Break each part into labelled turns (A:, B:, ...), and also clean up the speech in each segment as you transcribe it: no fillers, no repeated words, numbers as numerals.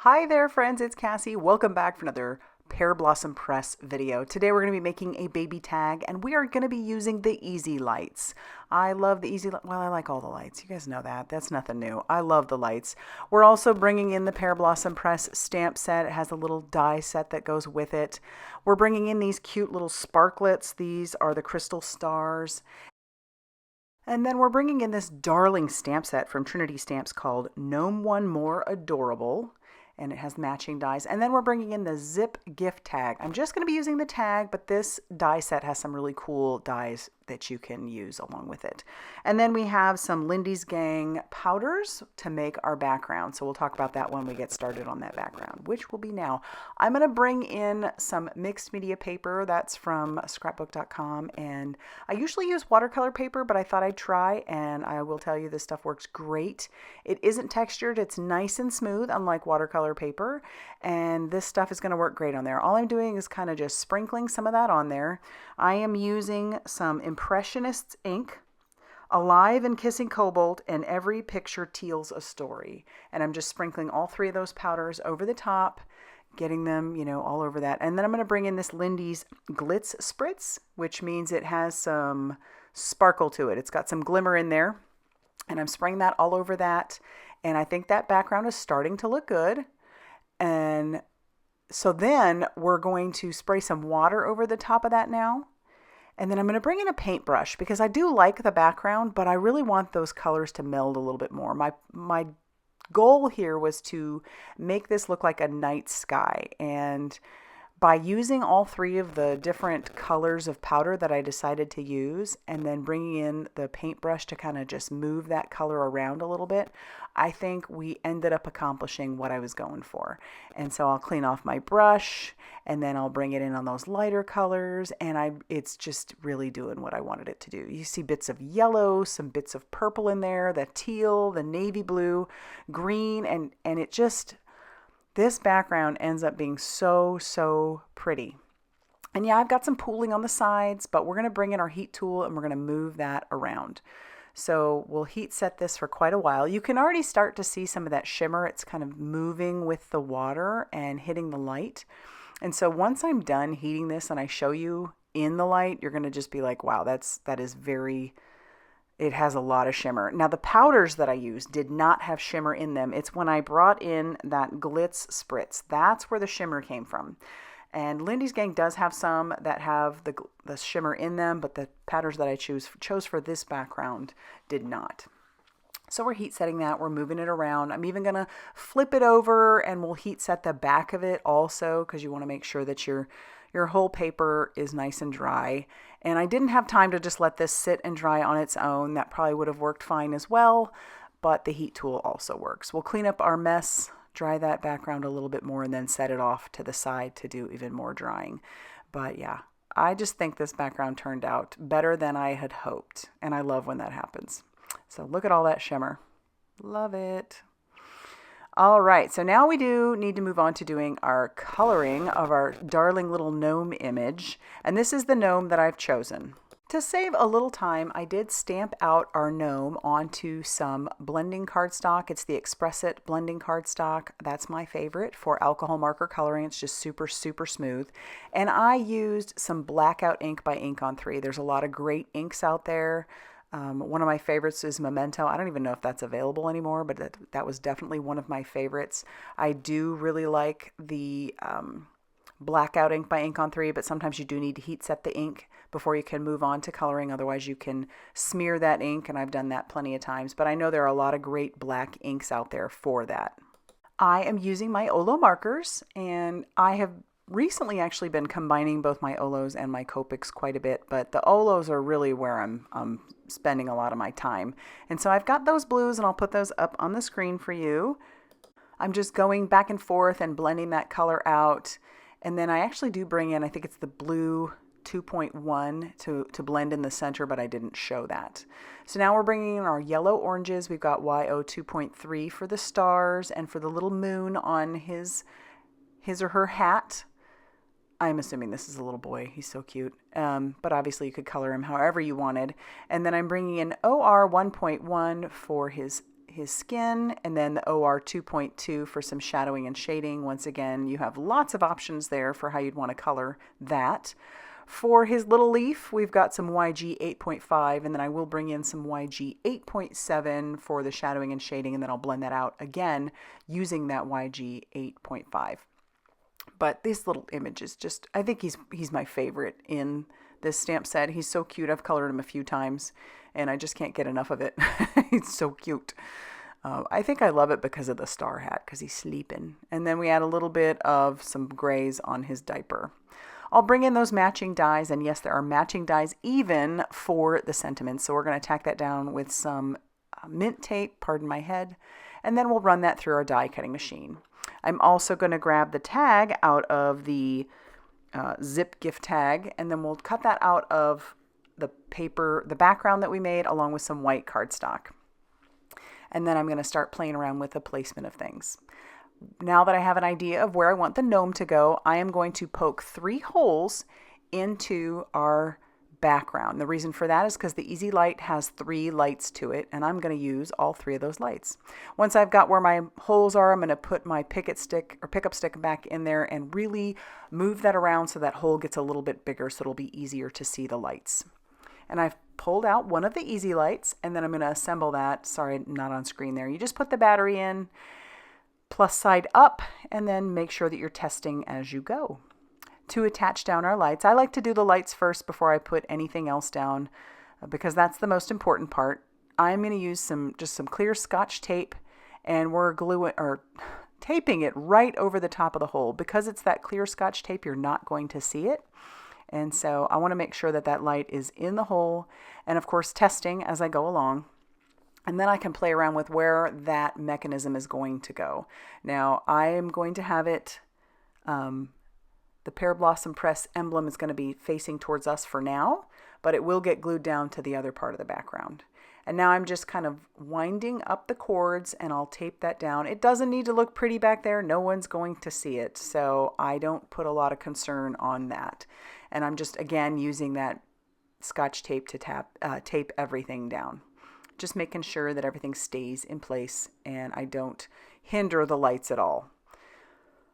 A: Hi there, friends, it's Cassie. Welcome back for another Pear Blossom Press video. Today we're going to be making a baby tag and we are going to be using the easy lights. I love the easy, well, I like all the lights. You guys know that. That's nothing new. I love the lights. We're also bringing in the Pear Blossom Press stamp set. It has a little die set that goes with it. We're bringing in these cute little sparklets. These are the crystal stars. And then we're bringing in this darling stamp set from Trinity Stamps called Gnome One More Adorable. And it has matching dies. And then we're bringing in the zip gift tag. I'm just going to be using the tag, but this die set has some really cool dies that you can use along with it. And then we have some Lindy's Gang powders to make our background. So we'll talk about that when we get started on that background, which will be now. I'm going to bring in some mixed media paper. That's from scrapbook.com. And I usually use watercolor paper, but I thought I'd try, and I will tell you this stuff works great. It isn't textured. It's nice and smooth, unlike watercolor paper. And this stuff is going to work great on there. All I'm doing is kind of just sprinkling some of that on there. I am using some Impressionist ink, Alive and Kissing Cobalt, and Every Picture Tells a Story. And I'm just sprinkling all three of those powders over the top, getting them, all over that. And then I'm going to bring in this Lindy's Glitz Spritz, which means it has some sparkle to it. It's got some glimmer in there. And I'm spraying that all over that. And I think that background is starting to look good. And so then we're going to spray some water over the top of that now. And then I'm going to bring in a paintbrush because I do like the background, but I really want those colors to meld a little bit more. My goal here was to make this look like a night sky. And by using all three of the different colors of powder that I decided to use and then bringing in the paintbrush to kind of just move that color around a little bit, I think we ended up accomplishing what I was going for. And so I'll clean off my brush and then I'll bring it in on those lighter colors, and it's just really doing what I wanted it to do. You see bits of yellow, some bits of purple in there, the teal, the navy blue, green, and it just, this background ends up being so pretty. And yeah, I've got some pooling on the sides, but we're going to bring in our heat tool and we're going to move that around. So we'll heat set this for quite a while. You can already start to see some of that shimmer. It's kind of moving with the water and hitting the light. And so once I'm done heating this and I show you in the light, you're going to just be like, wow, that is very, it has a lot of shimmer. Now the powders that I used did not have shimmer in them. It's when I brought in that Glitz Spritz. That's where the shimmer came from. And Lindy's Gang does have some that have the shimmer in them, but the powders that I chose for this background did not. So we're heat setting that. We're moving it around. I'm even going to flip it over and we'll heat set the back of it also, because you want to make sure that your whole paper is nice and dry. And I didn't have time to just let this sit and dry on its own. That probably would have worked fine as well, but the heat tool also works. We'll clean up our mess, dry that background a little bit more, and then set it off to the side to do even more drying. But yeah, I just think this background turned out better than I had hoped, and I love when that happens. So look at all that shimmer. Love it. All right, so now we do need to move on to doing our coloring of our darling little gnome image. And this is the gnome that I've chosen. To save a little time, I did stamp out our gnome onto some blending cardstock. It's the Express It blending cardstock. That's my favorite for alcohol marker coloring. It's just super smooth. And I used some blackout ink by Ink on 3. There's a lot of great inks out there. One of my favorites is Memento. I don't even know if that's available anymore, but that was definitely one of my favorites. I do really like the blackout ink by Ink on 3, but sometimes you do need to heat set the ink before you can move on to coloring. Otherwise you can smear that ink, and I've done that plenty of times, but I know there are a lot of great black inks out there for that. I am using my Olo markers, and I have recently actually been combining both my Olos and my Copics quite a bit, but the Olos are really where I'm spending a lot of my time. And so I've got those blues, and I'll put those up on the screen for you. I'm just going back and forth and blending that color out. And then I actually do bring in, I think it's the blue 2.1 to blend in the center, but I didn't show that. So now we're bringing in our yellow oranges. We've got YO 2.3 for the stars and for the little moon on his or her hat. I'm assuming this is a little boy. He's so cute. But obviously you could color him however you wanted. And then I'm bringing in OR 1.1 for his his skin, and then the OR 2.2 for some shadowing and shading. Once again, you have lots of options there for how you'd want to color that. For his little leaf, we've got some YG 8.5, and then I will bring in some YG 8.7 for the shadowing and shading, and then I'll blend that out again using that YG 8.5. But this little image is just, I think he's my favorite in this stamp set. He's so cute. I've colored him a few times, and I just can't get enough of it. He's so cute. I think I love it because of the star hat, because he's sleeping. And then we add a little bit of some grays on his diaper. I'll bring in those matching dies, and yes, there are matching dies even for the sentiments. So we're going to tack that down with some mint tape, pardon my head, and then we'll run that through our die cutting machine. I'm also going to grab the tag out of the zip gift tag, and then we'll cut that out of the paper, the background that we made, along with some white cardstock. And then I'm going to start playing around with the placement of things. Now that I have an idea of where I want the gnome to go, I am going to poke 3 holes into our background. The reason for that is because the Easy Light has 3 lights to it, and I'm going to use all 3 of those lights. Once I've got where my holes are, I'm going to put my pickup stick back in there and really move that around so that hole gets a little bit bigger, so it'll be easier to see the lights. And I've pulled out one of the Easy Lights, and then I'm going to assemble that. Sorry, not on screen there. You just put the battery in, plus side up, and then make sure that you're testing as you go. To attach down our lights, I like to do the lights first before I put anything else down, because that's the most important part. I'm going to use just some clear Scotch tape, and we're taping it right over the top of the hole. Because it's that clear Scotch tape, you're not going to see it. And so I want to make sure that that light is in the hole, and of course testing as I go along. And then I can play around with where that mechanism is going to go. Now I am going to have it, the Pear Blossom Press emblem is going to be facing towards us for now, but it will get glued down to the other part of the background. And now I'm just kind of winding up the cords, and I'll tape that down. It doesn't need to look pretty back there. No one's going to see it, so I don't put a lot of concern on that. And I'm just, again, using that Scotch tape to tape everything down. Just making sure that everything stays in place and I don't hinder the lights at all.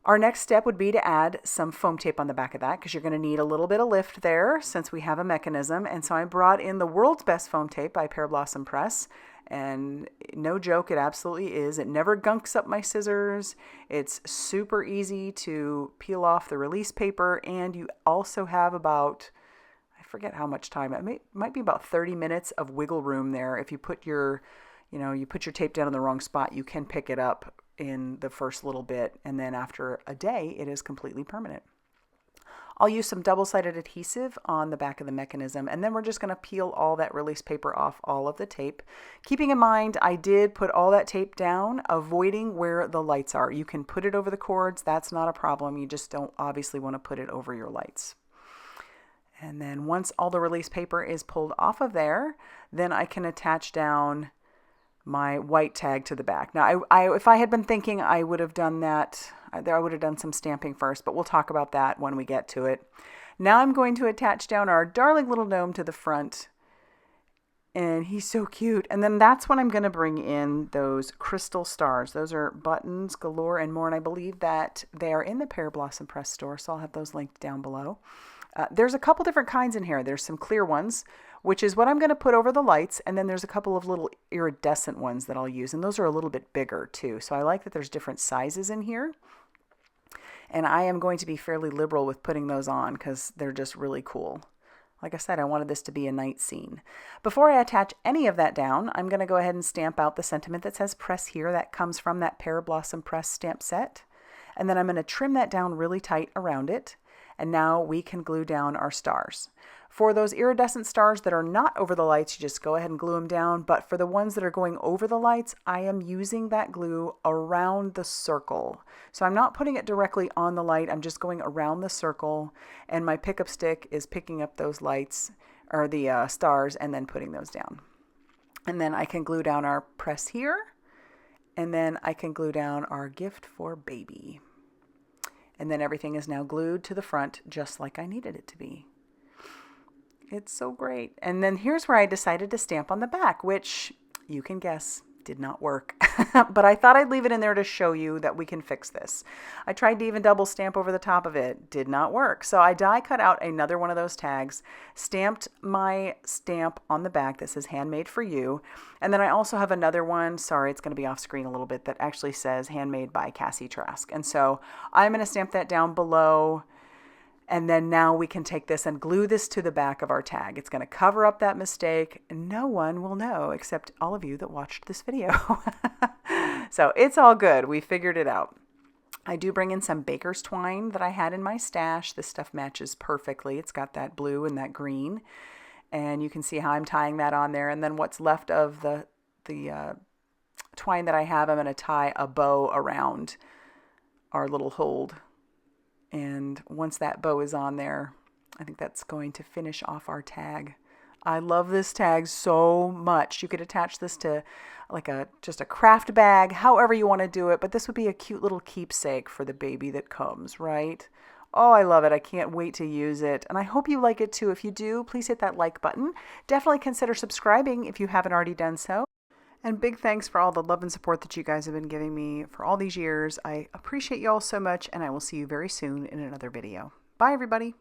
A: Our next step would be to add some foam tape on the back of that, because you're going to need a little bit of lift there since we have a mechanism. And so I brought in the world's best foam tape by Pear Blossom Press. And no joke, it absolutely is. It never gunks up my scissors. It's super easy to peel off the release paper. And you also have about, I forget how much time, it might be about 30 minutes of wiggle room there. If you put your tape down in the wrong spot, you can pick it up in the first little bit, and then after a day, it is completely permanent. I'll use some double-sided adhesive on the back of the mechanism, and then we're just going to peel all that release paper off all of the tape. Keeping in mind, I did put all that tape down, avoiding where the lights are. You can put it over the cords, that's not a problem. You just don't obviously want to put it over your lights. And then once all the release paper is pulled off of there, then I can attach down my white tag to the back. Now, if I had been thinking, I would have done that. I would have done some stamping first, but we'll talk about that when we get to it. Now I'm going to attach down our darling little gnome to the front, and he's so cute. And then that's when I'm going to bring in those crystal stars. Those are buttons galore and more, and I believe that they are in the Pear Blossom Press store, so I'll have those linked down below. There's a couple different kinds in here. There's some clear ones, which is what I'm going to put over the lights, and then there's a couple of little iridescent ones that I'll use, and those are a little bit bigger too. So I like that there's different sizes in here, and I am going to be fairly liberal with putting those on because they're just really cool. Like I said, I wanted this to be a night scene. Before I attach any of that down, I'm going to go ahead and stamp out the sentiment that says press here. That comes from that Pear Blossom Press stamp set. And then I'm going to trim that down really tight around it. And now we can glue down our stars. For those iridescent stars that are not over the lights, you just go ahead and glue them down. But for the ones that are going over the lights, I am using that glue around the circle. So I'm not putting it directly on the light. I'm just going around the circle. And my pickup stick is picking up those lights, or the stars, and then putting those down. And then I can glue down our press here. And then I can glue down our gift for baby. And then everything is now glued to the front just like I needed it to be. It's so great. And then here's where I decided to stamp on the back, which you can guess did not work. But I thought I'd leave it in there to show you that we can fix this. I tried to even double stamp over the top of it. Did not work. So I die cut out another one of those tags, stamped my stamp on the back that says handmade for you. And then I also have another one, sorry, it's going to be off screen a little bit, that actually says handmade by Cassie Trask. And so I'm going to stamp that down below. And then now we can take this and glue this to the back of our tag. It's going to cover up that mistake. No one will know except all of you that watched this video. So it's all good. We figured it out. I do bring in some baker's twine that I had in my stash. This stuff matches perfectly. It's got that blue and that green. And you can see how I'm tying that on there. And then what's left of the twine that I have, I'm going to tie a bow around our little hold. And once that bow is on there, I think that's going to finish off our tag. I love this tag so much. You could attach this to like just a craft bag, however you want to do it, but this would be a cute little keepsake for the baby that comes, right? Oh, I love it. I can't wait to use it. And I hope you like it too. If you do, please hit that like button. Definitely consider subscribing if you haven't already done so. And big thanks for all the love and support that you guys have been giving me for all these years. I appreciate you all so much, and I will see you very soon in another video. Bye, everybody.